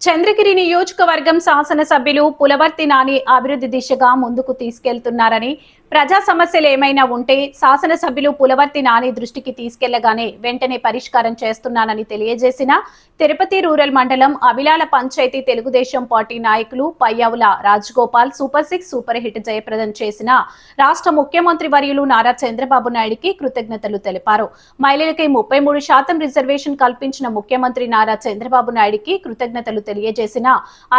చంద్రగిరి నియోజకవర్గం శాసనసభ్యులు పులవర్తి నాని అభివృద్ధి దిశగా ముందుకు తీసుకెళ్తున్నారని, ప్రజా సమస్యలు ఏమైనా ఉంటే శాసనసభ్యులు పులవర్తి నాని దృష్టికి తీసుకెళ్లగానే వెంటనే పరిష్కారం చేస్తున్నానని తెలియజేసిన తిరుపతి రూరల్ మండలం అవిలాల పంచాయతీ తెలుగుదేశం పార్టీ నాయకులు Payyavula Rajagopal super 6 super hit జయప్రదం చేసిన రాష్ట్ర ముఖ్యమంత్రి వర్యులు నారా చంద్రబాబు నాయుడికి కృతజ్ఞతలు తెలిపారు. మహిళలకి 33% రిజర్వేషన్ కల్పించిన ముఖ్యమంత్రి నారా చంద్రబాబు నాయుడికి కృతజ్ఞతలు తెలియజేసిన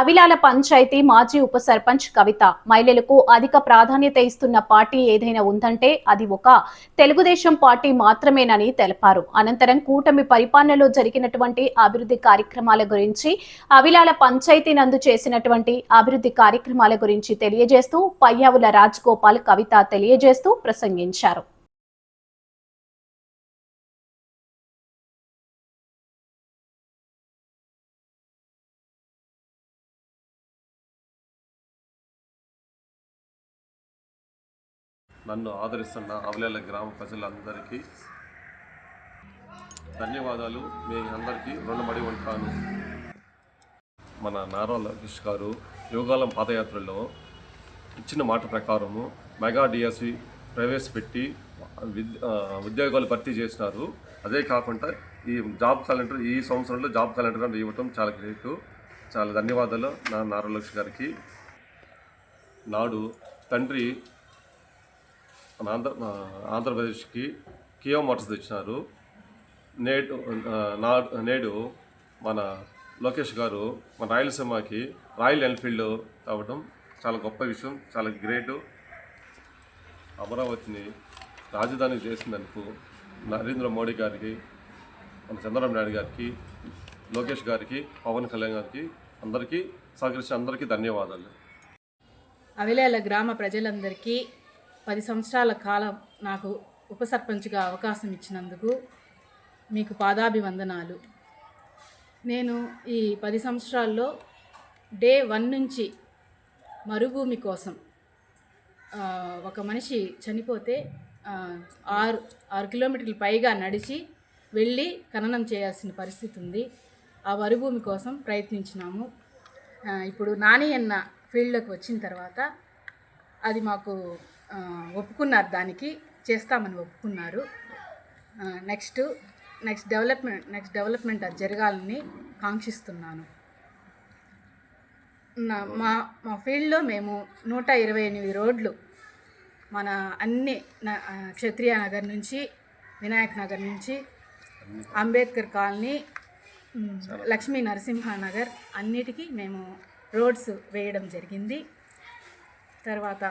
అవిలాల పంచాయతీ మాజీ ఉప సర్పంచ్ కవిత, మహిళలకు అధిక ప్రాధాన్యత ఇస్తున్న పార్టీ ఏదైనా ఉందంటే అది ఒక తెలుగుదేశం పార్టీ మాత్రమేనని తెలిపారు. అనంతరం కూటమి పరిపాలనలో జరిగినటువంటి అభివృద్ధి కార్యక్రమాల గురించి, అవిలాల పంచాయతీ నందు చేసినటువంటి అభివృద్ధి కార్యక్రమాల గురించి తెలియజేస్తూ పయ్యావుల రాజగోపాల్, కవిత తెలియజేస్తూ ప్రసంగించారు. నన్ను ఆదరిస్తున్న అవిలాల గ్రామ ప్రజలందరికీ ధన్యవాదాలు. మీ అందరికీ రుణపడి ఉంటాను. మన నారా లోకేష్ గారు యోగాలం పాదయాత్రలో ఇచ్చిన మాట ప్రకారము మెగా డిఎస్సి ప్రవేశపెట్టి ఉద్యోగాలు భర్తీ చేసినారు. అదే కాకుండా ఈ జాబ్ క్యాలెండర్ ఈ సంవత్సరంలో జాబ్ క్యాలెండర్ ఇవ్వటం చాలా గ్రేట్. చాలా ధన్యవాదాలు నారా లోకేష్ గారికి. నాడు తండ్రి ఆంధ్రప్రదేశ్కి కియా మోటార్స్ తెచ్చినారు. నేడు మన లోకేష్ గారు మన రాయలసీమకి రాయల్ ఎన్ఫీల్డ్ కావడం చాలా గొప్ప విషయం, చాలా గ్రేటు. అమరావతిని రాజధాని చేసినందుకు నరేంద్ర మోడీ గారికి, మన చంద్రబాబు నాయుడు గారికి, లోకేష్ గారికి, పవన్ కళ్యాణ్ గారికి అందరికీ సహకరించిన అందరికీ ధన్యవాదాలు. అవిలాల గ్రామ ప్రజలందరికీ 10 సంవత్సరాల కాలం నాకు ఉప సర్పంచ్గా అవకాశం ఇచ్చినందుకు మీకు పాదాభివందనాలు. నేను ఈ 10 సంవత్సరాల్లో డే 1 నుంచి మరుభూమి కోసం ఒక మనిషి చనిపోతే 6 కిలోమీటర్లు పైగా నడిచి వెళ్ళి ఖననం చేయాల్సిన పరిస్థితి ఉంది. ఆ మరుభూమి కోసం ప్రయత్నించినాము. ఇప్పుడు నాని అన్న ఫీల్డ్లోకి వచ్చిన తర్వాత అది మాకు ఒప్పుకున్నారు, దానికి చేస్తామని ఒప్పుకున్నారు. నెక్స్ట్ డెవలప్మెంట్ అది జరగాలని కాంక్షిస్తున్నాను. మా ఫీల్డ్లో మేము 128 రోడ్లు మన అన్ని క్షత్రియ నగర్ నుంచి, వినాయక్ నగర్ నుంచి, అంబేద్కర్ కాలనీ, లక్ష్మీ నరసింహనగర్ అన్నిటికీ మేము రోడ్స్ వేయడం జరిగింది. తర్వాత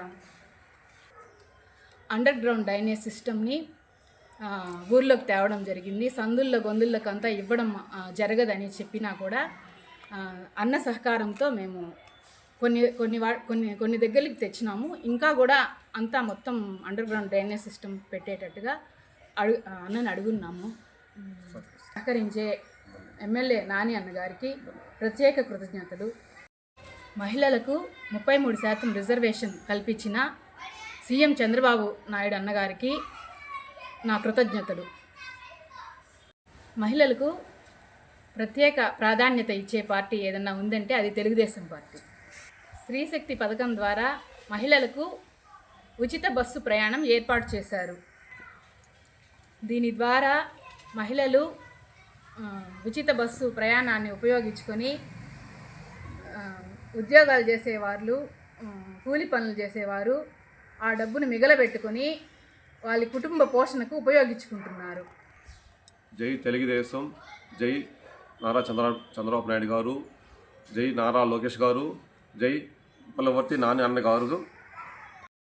అండర్ గ్రౌండ్ డ్రైనేజ్ సిస్టమ్ని ఊర్లోకి తేవడం జరిగింది. సందుల్లో గొంతుల్లోకి అంతా ఇవ్వడం జరగదని చెప్పినా కూడా అన్న సహకారంతో మేము కొన్ని దగ్గరికి తెచ్చినాము. ఇంకా కూడా అంతా మొత్తం అండర్ గ్రౌండ్ డ్రైనేజ్ సిస్టమ్ పెట్టేటట్టుగా అన్నని అడుగున్నాము. సహకరించే ఎమ్మెల్యే నాని అన్నగారికి ప్రత్యేక కృతజ్ఞతలు. మహిళలకు 33% రిజర్వేషన్ కల్పించిన సీఎం చంద్రబాబు నాయుడు అన్నగారికి నా కృతజ్ఞతలు. మహిళలకు ప్రత్యేక ప్రాధాన్యత ఇచ్చే పార్టీ ఏదన్నా ఉందంటే అది తెలుగుదేశం పార్టీ. స్త్రీశక్తి పథకం ద్వారా మహిళలకు ఉచిత బస్సు ప్రయాణం ఏర్పాటు చేశారు. దీని ద్వారా మహిళలు ఉచిత బస్సు ప్రయాణాన్ని ఉపయోగించుకొని ఉద్యోగాలు చేసేవాళ్ళు, కూలి పనులు చేసేవారు ఆ డబ్బును మిగలబెట్టుకొని వాళ్ళ కుటుంబ పోషణకు ఉపయోగించుకుంటున్నారు. జై తెలుగుదేశం, జై నారా చంద్రబాబు నాయుడు గారు, జై నారా లోకేష్ గారు, జై పులవర్తి నాని అన్న గారు.